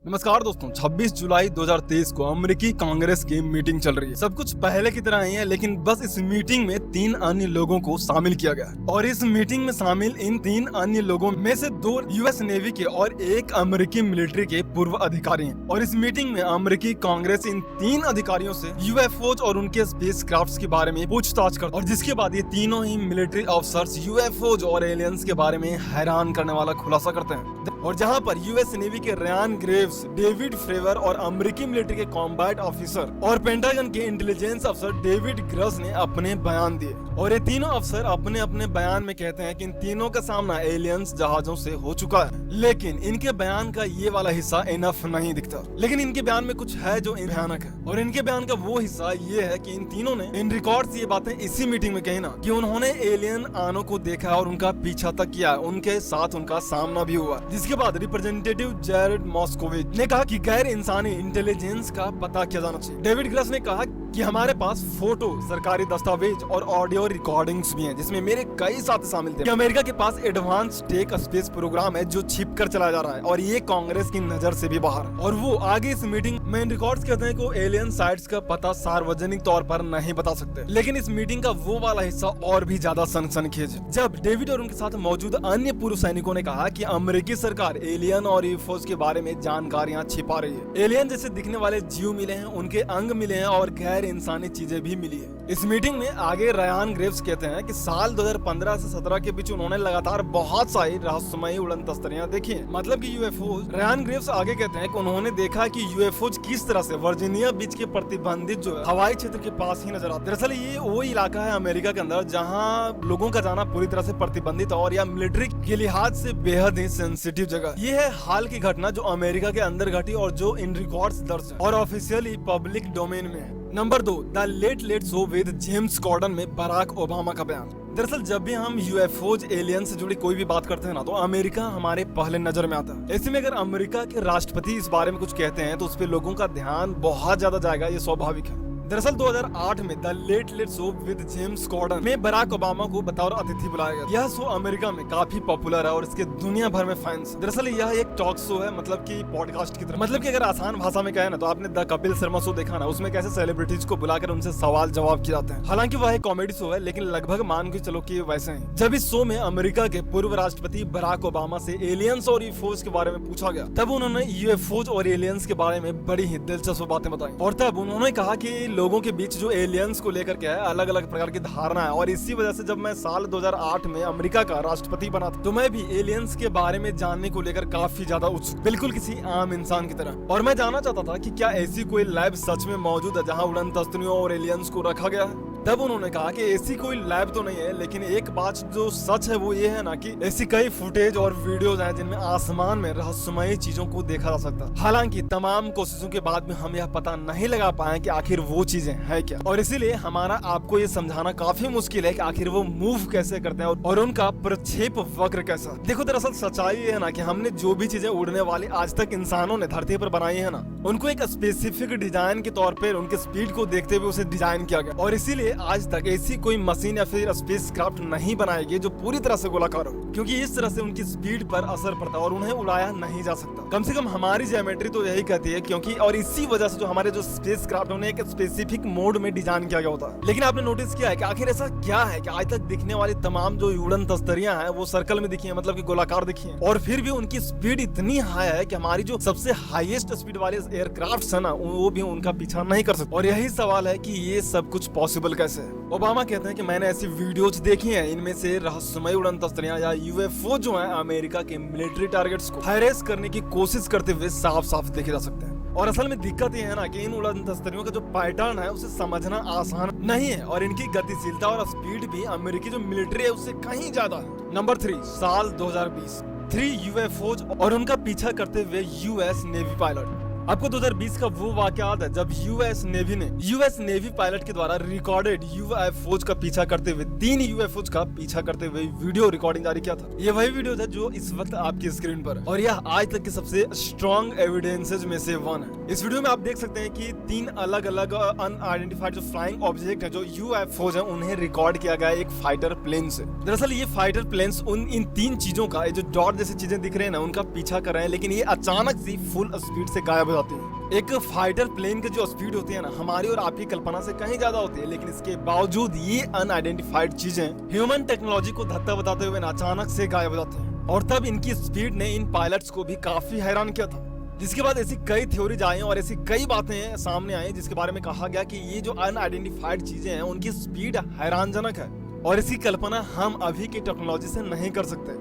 नमस्कार दोस्तों, 26 जुलाई 2023 को अमेरिकी कांग्रेस की मीटिंग चल रही है। सब कुछ पहले की तरह ही है, लेकिन बस इस मीटिंग में 3 अन्य लोगों को शामिल किया गया है। और इस मीटिंग में शामिल इन 3 अन्य लोगों में से 2 यूएस नेवी के और 1 अमेरिकी मिलिट्री के पूर्व अधिकारी हैं। और इस मीटिंग में अमेरिकी कांग्रेस इन 3 अधिकारियों से यूएफओज और उनके स्पेस क्राफ्ट के बारे में पूछताछ करता है। और जिसके बाद ये तीनों ही मिलिट्री अफसर्स यूएफओज और एलियंस के बारे में हैरान करने वाला खुलासा करते हैं। और जहाँ पर यूएस नेवी के रयान ग्रेव्स, डेविड फ्रेवर और अमेरिकी मिलिट्री के कॉम्बैट ऑफिसर और पेंटागन के इंटेलिजेंस अफसर डेविड ग्रस ने अपने बयान दिए। और ये तीनों अफसर अपने अपने बयान में कहते हैं कि इन तीनों का सामना एलियंस जहाजों से हो चुका है, लेकिन इनके बयान का ये वाला हिस्सा इनफ नहीं दिखता। लेकिन इनके बयान में कुछ है जो भयानक है, और इनके बयान का वो हिस्सा ये है कि इन तीनों ने इन रिकॉर्ड ये बातें इसी मीटिंग में कही ना कि उन्होंने एलियन आनों को देखा और उनका पीछा तक किया, उनके साथ उनका सामना भी हुआ। जिसके बाद रिप्रेजेंटेटिव जेरेड मॉस्कोविच ने कहा कि गैर इंसानी इंटेलिजेंस का पता किया जाना चाहिए। डेविड ग्रस ने कहा कि हमारे पास फोटो, सरकारी दस्तावेज और ऑडियो रिकॉर्डिंग्स भी हैं, जिसमें मेरे कई साथी शामिल थे। कि अमेरिका के पास एडवांस टेक स्पेस प्रोग्राम है जो छिप कर चला जा रहा है, और ये कांग्रेस की नजर से भी बाहर। और वो आगे इस मीटिंग में रिकॉर्ड्स कहते हैं कि एलियन साइट्स का पता सार्वजनिक तौर पर नहीं बता सकते। लेकिन इस मीटिंग का वो वाला हिस्सा और भी ज्यादा सनसनीखेज है, जब डेविड और उनके साथ मौजूद अन्य पूर्व सैनिकों ने कहा कि अमेरिकी सरकार एलियन और यूएफओज के बारे में जानकारियां छिपा रही है। एलियन जैसे दिखने वाले जीव मिले हैं, उनके अंग मिले हैं और गैर इंसानी चीजें भी मिली है। इस मीटिंग में आगे रयान ग्रेव्स कहते हैं कि साल 2015 से 17 के बीच उन्होंने लगातार बहुत सारी रहस्यमयी उड़न तस्तरियां देखी हैं। मतलब कि यूएफओज। रयान ग्रेव्स आगे कहते हैं कि उन्होंने देखा कि यूएफओज किस तरह से वर्जीनिया बीच के प्रतिबंधित जो है हवाई क्षेत्र के पास ही नजर आते। दरअसल ये वो इलाका है अमेरिका के अंदर जहाँ लोगों का जाना पूरी तरह से प्रतिबंधित और या मिलिट्री के लिहाज से बेहद ही सेंसिटिव जगह। ये है हाल की घटना जो अमेरिका के अंदर घटी और जो इन रिकॉर्ड्स दर्ज है और ऑफिशियली पब्लिक डोमेन में है। Number 2, the late show with James Corden में बराक ओबामा का बयान। दरअसल जब भी हम यूएफओज एलियन से जुड़ी कोई भी बात करते हैं ना, तो अमेरिका हमारे पहले नजर में आता है। ऐसे में अगर अमेरिका के राष्ट्रपति इस बारे में कुछ कहते हैं तो उस पे लोगों का ध्यान बहुत ज्यादा जाएगा, ये स्वाभाविक है। दरअसल 2008 में the late show with James Corden में बराक ओबामा को बतौर अतिथि बुलाया गया। यह शो अमेरिका में काफी पॉपुलर है और इसके दुनिया भर में फैंस। दरअसल यह एक टॉक शो है, मतलब कि पॉडकास्ट की तरह। मतलब कि अगर आसान भाषा में कहे ना तो आपने द कपिल शर्मा शो देखा ना, उसमें कैसे सेलिब्रिटीज को बुलाकर उनसे सवाल जवाब किए जाते हैं। हालांकि वह एक कॉमेडी शो है, लेकिन लगभग मान के चलो कि वैसे ही। जब इस शो में अमेरिका के पूर्व राष्ट्रपति बराक ओबामा से एलियंस और यूएफओज के बारे में पूछा गया, तब उन्होंने यूएफओज और एलियंस के बारे में बड़ी ही दिलचस्प बातें बताई। और तब उन्होंने कहा कि लोगों के बीच जो एलियंस को लेकर के है अलग अलग प्रकार की धारणा है, और इसी वजह से जब मैं साल 2008 में अमेरिका का राष्ट्रपति बना था तो मैं भी एलियंस के बारे में जानने को लेकर काफी ज्यादा उत्सुक, बिल्कुल किसी आम इंसान की तरह। और मैं जानना चाहता था कि क्या ऐसी कोई लैब सच में मौजूद है जहां उड़न तस्तरियों और एलियंस को रखा गया है। तब उन्होंने कहा कि ऐसी कोई लैब तो नहीं है, लेकिन एक बात जो सच है वो ये है ना कि ऐसी कई फुटेज और वीडियोज हैं जिनमें आसमान में रहस्यमयी चीजों को देखा जा सकता है। हालांकि तमाम कोशिशों के बाद में हम यह पता नहीं लगा पाए कि आखिर वो चीजें हैं क्या, और इसीलिए हमारा आपको ये समझाना काफी मुश्किल है कि आखिर वो मूव कैसे करते हैं और उनका प्रक्षेप वक्र कैसा। देखो दरअसल सच्चाई है ना कि हमने जो भी चीजें उड़ने वाली आज तक इंसानों ने धरती पर बनाई है ना, उनको एक स्पेसिफिक डिजाइन के तौर पर उनके स्पीड को देखते हुए उसे डिजाइन किया गया। और इसीलिए आज तक ऐसी कोई मशीन या फिर स्पेस क्राफ्ट नहीं बनाई गई जो पूरी तरह से गोलाकार हो, क्योंकि इस तरह से उनकी स्पीड पर असर पड़ता है और उन्हें उड़ाया नहीं जा सकता। कम से कम हमारी ज्योमेट्री तो यही कहती है, क्योंकि और इसी वजह से जो हमारे जो स्पेस क्राफ्ट उन्हें एक स्पेसिफिक मोड में डिजाइन किया गया होता है। लेकिन आपने नोटिस किया है कि आखिर ऐसा क्या है कि आज तक दिखने वाली तमाम जो उड़न तस्तरियां हैं वो सर्कल में दिखी है, मतलब कि गोलाकार दिखी है, और फिर भी उनकी स्पीड इतनी हाई है कि हमारी जो सबसे हाईएस्ट स्पीड वाले एयरक्राफ्ट है ना, वो भी उनका पीछा नहीं कर सकते। और यही सवाल है कि ये सब कुछ पॉसिबल कैसे है। ओबामा कहते हैं कि मैंने ऐसी वीडियोज देखी हैं, इनमें से रहस्यमयी उड़न तस्तरियां या यूएफओ जो हैं अमेरिका के मिलिट्री टारगेट्स को हैरेस करने की कोशिश करते हुए साफ साफ देखे जा सकते हैं। और असल में दिक्कत ये है ना कि इन उड़न तस्तरियों का जो पैटर्न है उसे समझना आसान नहीं है, और इनकी गतिशीलता और स्पीड भी अमेरिकी जो मिलिट्री है उससे कहीं ज्यादा है। नंबर 3, साल 2020, 3 यूएफओज और उनका पीछा करते हुए यूएस नेवी पायलट। आपको 2020 का वो वाकया याद है जब यूएस नेवी पायलट के द्वारा रिकॉर्डेड यूएफओज का पीछा करते हुए 3 यूएफओज का पीछा करते हुए वीडियो रिकॉर्डिंग जारी किया था। ये वही वीडियो था जो इस वक्त आपकी स्क्रीन पर है और यह आज तक के सबसे स्ट्रॉन्ग एविडेंसेज में से वन है। इस वीडियो में आप देख सकते हैं कि 3 अलग अलग अनआइडेंटिफाइड जो फ्लाइंग ऑब्जेक्ट है, जो यूएफओज है, उन्हें रिकॉर्ड किया गया एक फाइटर प्लेन से। दरअसल ये फाइटर प्लेन्स इन 3 चीजों का, जो डॉट जैसी चीजें दिख रहे हैं ना, उनका पीछा कर रहे हैं, लेकिन ये अचानक से फुल स्पीड से गायब हो जाती है। एक फाइटर प्लेन की जो स्पीड होती है ना, हमारी और आपकी कल्पना से कहीं ज्यादा होती है, लेकिन इसके बावजूद ये अनआइडेंटिफाइड चीजें ह्यूमन टेक्नोलॉजी को धक्का बताते हुए अचानक से गायब हो जाती हैं। और तब इनकी स्पीड ने इन पायलट्स को भी काफी हैरान किया था, जिसके बाद ऐसी कई थ्योरीज आई और ऐसी कई बातें सामने आई जिसके बारे में कहा गया कि ये जो अनआइडेंटिफाइड चीजें हैं उनकी स्पीड हैरानजनक है और इसकी कल्पना हम अभी की टेक्नोलॉजी से नहीं कर सकते,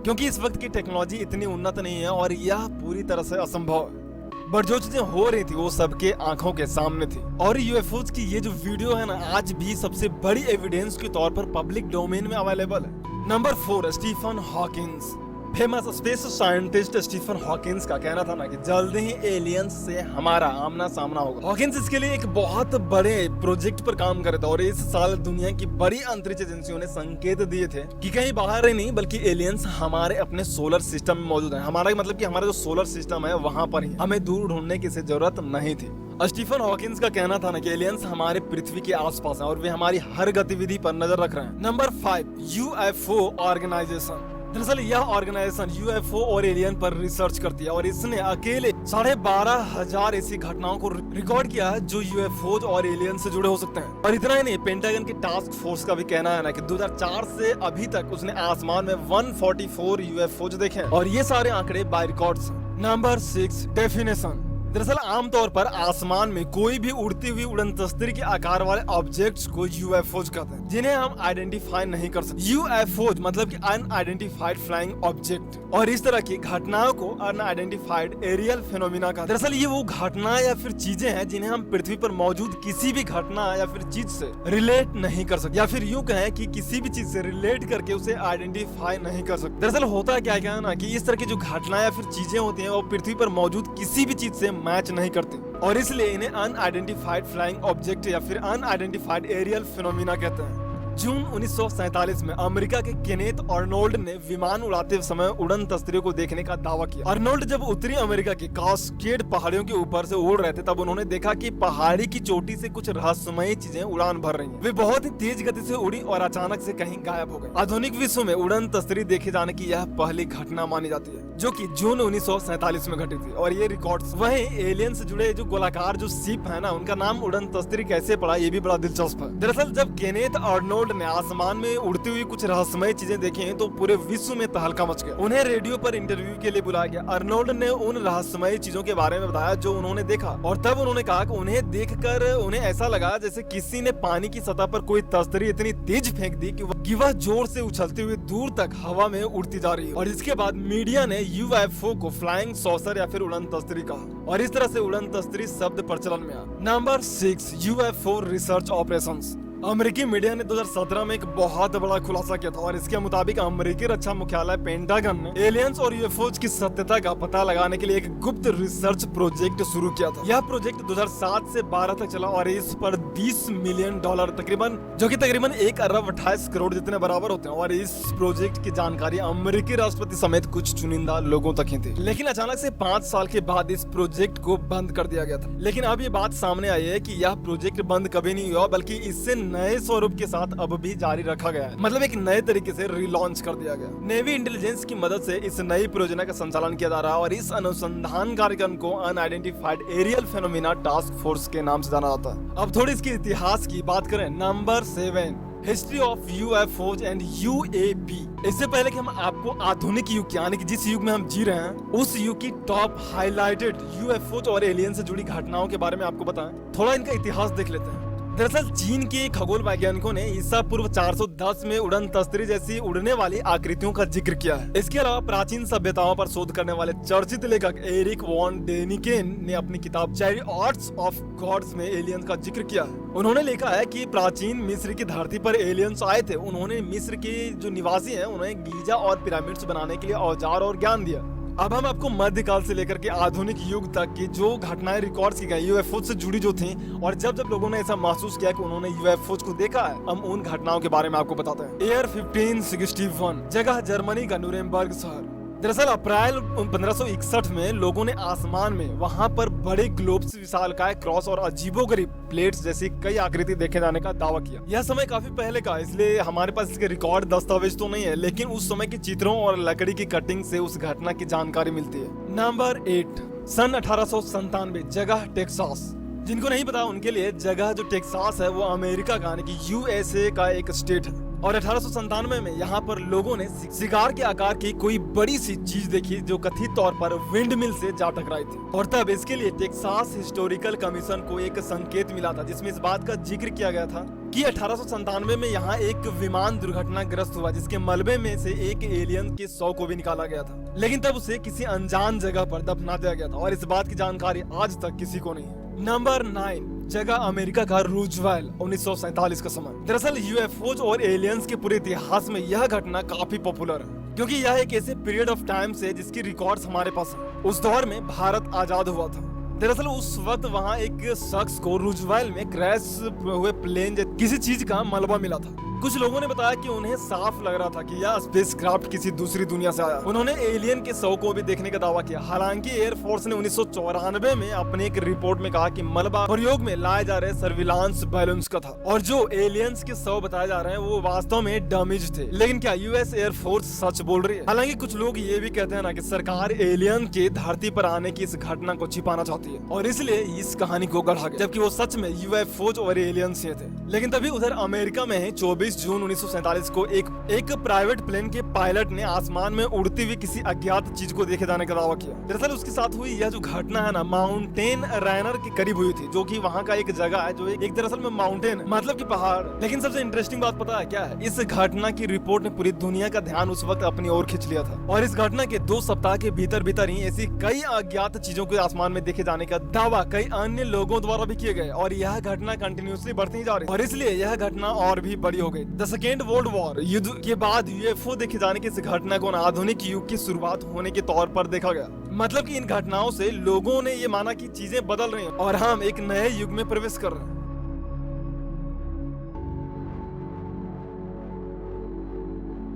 क्योंकि इस वक्त की टेक्नोलॉजी इतनी उन्नत नहीं है और यह पूरी तरह से असंभव है। बट जो चीजें हो रही थी वो सबके आंखों के सामने थी और यूएफओज की ये जो वीडियो है ना, आज भी सबसे बड़ी एविडेंस के तौर पर पब्लिक डोमेन में अवेलेबल है। Number 4, Stephen Hawkins. Famous space scientist Stephen Hawkins का कहना था ना कि जल्द ही एलियंस से हमारा आमना सामना होगा। हॉकिंस इसके लिए एक बहुत बड़े प्रोजेक्ट पर काम कर रहे थे और इस साल दुनिया की बड़ी अंतरिक्ष एजेंसियों ने संकेत दिए थे कि कहीं बाहर ही नहीं बल्कि एलियंस हमारे अपने सोलर सिस्टम में मौजूद है। हमारा मतलब कि हमारा जो सोलर सिस्टम है वहां पर ही, हमें दूर ढूंढने की जरूरत नहीं थी। स्टीफन हॉकिंस का कहना था ना कि एलियंस हमारे पृथ्वी के आसपास हैं और वे हमारी हर गतिविधि पर नजर रख रहे हैं। Number 5, UFO organisation. दरअसल यह ऑर्गेनाइजेशन यूएफओ और एलियन पर रिसर्च करती है और इसने अकेले 12,500 ऐसी घटनाओं को रिकॉर्ड किया है जो यूएफओ और एलियन से जुड़े हो सकते हैं। और इतना ही नहीं, पेंटागन की टास्क फोर्स का भी कहना है ना कि 2004 से अभी तक उसने आसमान में 144 यूएफओ देखे और ये सारे आंकड़े बाय रिकॉर्ड्स हैं। Number 6, definition. दरअसल आमतौर पर आसमान में कोई भी उड़ती हुई उड़न तस्वीर के आकार वाले ऑब्जेक्ट्स को यूएफओज कहते हैं, जिन्हें हम आइडेंटिफाई नहीं कर सकते। यूएफओज मतलब कि अनआइडेंटिफाइड फ्लाइंग ऑब्जेक्ट, और इस तरह की घटनाओं को अनआइडेंटिफाइड एरियल फेनोमेना का। दरअसल ये वो घटना या फिर चीजें हैं जिन्हें हम पृथ्वी पर मौजूद किसी भी घटना या फिर चीज से रिलेट नहीं कर सकते, या फिर यूं कहें कि किसी भी चीज से रिलेट करके उसे आइडेंटिफाई नहीं कर सकते। दरअसल होता क्या है ना कि इस तरह की जो घटना या फिर चीजें होती हैं वो पृथ्वी पर मौजूद किसी भी चीज से मैच नहीं करती और इसलिए इन्हें अनआइडेंटिफाइड फ्लाइंग ऑब्जेक्ट या फिर अनआइडेंटिफाइड एरियल फिनोमिना कहते हैं। जून 1947 में अमेरिका के केनेथ आर्नोल्ड ने विमान उड़ाते समय उड़न तस्वीरों को देखने का दावा किया। आर्नोल्ड जब उत्तरी अमेरिका की कास्केड पहाड़ियों के ऊपर से उड़ रहे थे तब उन्होंने देखा कि पहाड़ी की चोटी से कुछ रहस्यमयी चीजें उड़ान भर रही हैं। वे बहुत ही तेज गति से उड़ी और अचानक से कहीं गायब हो गई। आधुनिक विश्व में उड़न तस्वीर देखे जाने की यह पहली घटना मानी जाती है, जो कि जून 1947 में घटी थी और ये रिकॉर्ड्स। वहीं एलियन से जुड़े जो गोलाकार जो शिप है ना, उनका नाम उड़न तस्वीर कैसे पड़ा ये भी बड़ा दिलचस्प है। दरअसल जब केनेथ आर्नोल्ड ने आसमान में उड़ती हुई कुछ रहस्यमय चीजें देखी तो पूरे विश्व में तहलका मच गया। उन्हें रेडियो पर इंटरव्यू के लिए बुलाया गया। आर्नोल्ड ने उन रहस्यमय चीजों के बारे में बताया जो उन्होंने देखा और तब उन्होंने कहा कि उन्हें देखकर उन्हें ऐसा लगा जैसे किसी ने पानी की सतह पर कोई तस्तरी इतनी तेज फेंक दी कि वह जोर से उछलते हुए दूर तक हवा में उड़ती जा रही है। और इसके बाद मीडिया ने यूएफओ को फ्लाइंग सॉसर या फिर उड़न तस्वीर कहा और इस तरह से उड़न तस्वीर शब्द प्रचलन में आया। Number 6, UFO research operations. अमेरिकी मीडिया ने 2017 में एक बहुत बड़ा खुलासा किया था और इसके मुताबिक अमेरिकी रक्षा मुख्यालय पेंटागन ने एलियंस और यूएफओज की सत्यता का पता लगाने के लिए एक गुप्त रिसर्च प्रोजेक्ट शुरू किया था। यह प्रोजेक्ट 2007 से 12 तक चला और इस पर $20 मिलियन जो कि तकरीबन 1 अरब 28 करोड़ जितने बराबर होते हैं। और इस प्रोजेक्ट की जानकारी अमेरिकी राष्ट्रपति समेत कुछ चुनिंदा लोगों तक ही थी, लेकिन अचानक से 5 साल के बाद इस प्रोजेक्ट को बंद कर दिया गया था। लेकिन अब ये बात सामने आई है कि यह प्रोजेक्ट बंद कभी नहीं हुआ, बल्कि इससे नए स्वरूप के साथ अब भी जारी रखा गया है, मतलब एक नए तरीके से रिलॉन्च कर दिया गया। नेवी इंटेलिजेंस की मदद से इस नई परियोजना का संचालन किया जा रहा है और इस अनुसंधान कार्यक्रम को unidentified aerial phenomena task force के नाम से जाना जाता है। अब थोड़ी इसके इतिहास की बात करें। Number 7, history of UFOs and UAP. इससे पहले कि हम आपको आधुनिक युग यानी कि जिस युग में हम जी रहे हैं उस युग की टॉप हाईलाइटेड यूएफओज और एलियन से जुड़ी घटनाओं के बारे में आपको बताएं, थोड़ा इनका इतिहास देख लेते हैं। दरअसल चीन के खगोल वैज्ञानिकों ने ईसा पूर्व 410 में उड़न तस्वीर जैसी उड़ने वाली आकृतियों का जिक्र किया है। इसके अलावा प्राचीन सभ्यताओं पर शोध करने वाले चर्चित लेखक एरिक वॉन डेनिकेन ने अपनी किताब चैरियट्स ऑफ गॉड्स में एलियंस का जिक्र किया है। उन्होंने लिखा है कि प्राचीन मिस्र की धरती पर एलियंस आए थे। उन्होंने मिस्र के जो निवासी हैं उन्हें गीजा और पिरामिड्स बनाने के लिए औजार और ज्ञान दिया। अब हम आपको मध्यकाल से लेकर के आधुनिक युग तक की जो घटनाएं रिकॉर्ड की गई यूएफओ से जुड़ी जो थी, और जब जब लोगों ने ऐसा महसूस किया कि उन्होंने यूएफओ को देखा है, हम उन घटनाओं के बारे में आपको बताते हैं। एयर 1561, जगह जर्मनी का नुरेमबर्ग शहर। दरअसल अप्रैल 1561 में लोगों ने आसमान में वहां पर बड़े ग्लोब्स, विशालकाय क्रॉस और अजीबोगरीब प्लेट्स जैसी कई आकृति देखे जाने का दावा किया। यह समय काफी पहले का, इसलिए हमारे पास इसके रिकॉर्ड दस्तावेज तो नहीं है, लेकिन उस समय के चित्रों और लकड़ी की कटिंग से उस घटना की जानकारी मिलती है। नंबर 8, सन 1897, जगह टेक्सास। जिनको नहीं पता उनके लिए, जगह जो टेक्सास है वो अमेरिका का यानी कि यूएसए का एक स्टेट है। और 1897 में यहाँ पर लोगों ने सिगार के आकार की कोई बड़ी सी चीज देखी जो कथित तौर पर विंड मिल से जा टकराई थी। और तब इसके लिए टेक्सास हिस्टोरिकल कमीशन को एक संकेत मिला था, जिसमें इस बात का जिक्र किया गया था कि 1897 में यहाँ एक विमान दुर्घटनाग्रस्त हुआ, जिसके मलबे में से एक एलियन के शव को भी निकाला गया था, लेकिन तब उसे किसी अनजान जगह पर दफना दिया गया था, और इस बात की जानकारी आज तक किसी को नहीं है। नंबर 9, जगह अमेरिका का रूजवेल, 1947 का समय। दरअसल यूएफओज और एलियंस के पूरे इतिहास में यह घटना काफी पॉपुलर है, क्योंकि यह एक ऐसे पीरियड ऑफ टाइम से जिसकी रिकॉर्ड्स हमारे पास है। उस दौर में भारत आजाद हुआ था। दरअसल उस वक्त वहाँ एक शख्स को रूजवेल में क्रैश हुए प्लेन किसी चीज का मलबा मिला था। कुछ लोगों ने बताया कि उन्हें साफ लग रहा था कि यह स्पेसक्राफ्ट किसी दूसरी दुनिया से आया। उन्होंने एलियन के शव को भी देखने का दावा किया। हालांकि एयरफोर्स ने 1994 में अपने एक रिपोर्ट में कहा कि मलबा प्रयोग में लाए जा रहे सर्विलांस बैलून्स का था, और जो एलियंस के शव बताए जा रहे हैं वो वास्तव में डैमेज थे। लेकिन क्या यूएस एयरफोर्स सच बोल रही है? हालांकि कुछ लोग ये भी कहते हैं ना कि सरकार एलियन के धरती पर आने की इस घटना को छिपाना चाहती है, और इसलिए इस कहानी को गढ़ा गया, जबकि वो सच में यूएफओज और एलियंस ही थे। लेकिन तभी उधर अमेरिका में ही 24 जून 1947 को एक प्राइवेट प्लेन के पायलट ने आसमान में उड़ती हुई किसी अज्ञात चीज को देखे जाने का दावा किया। दरअसल उसके साथ हुई यह जो घटना है ना, माउंटेन रैनर के करीब हुई थी, जो कि वहाँ का एक जगह है जो एक दरअसल में माउंटेन मतलब कि पहाड़। लेकिन सबसे इंटरेस्टिंग बात पता है क्या है? इस घटना की रिपोर्ट ने पूरी दुनिया का ध्यान उस वक्त अपनी ओर खींच लिया था, और इस घटना के 2 सप्ताह के भीतर ही ऐसी कई अज्ञात चीजों को आसमान में देखे जाने का दावा कई अन्य लोगों द्वारा भी किए गए, और यह घटना कंटिन्यूसली बढ़ती जा रही, और इसलिए यह घटना और भी बड़ी हो गई। सेकेंड वर्ल्ड वॉर युद्ध के बाद यूएफओ देखे जाने की इस घटना को आधुनिक युग की शुरुआत होने के तौर पर देखा गया। मतलब कि इन घटनाओं से लोगों ने ये माना कि चीजें बदल रही हैं और हम एक नए युग में प्रवेश कर रहे हैं।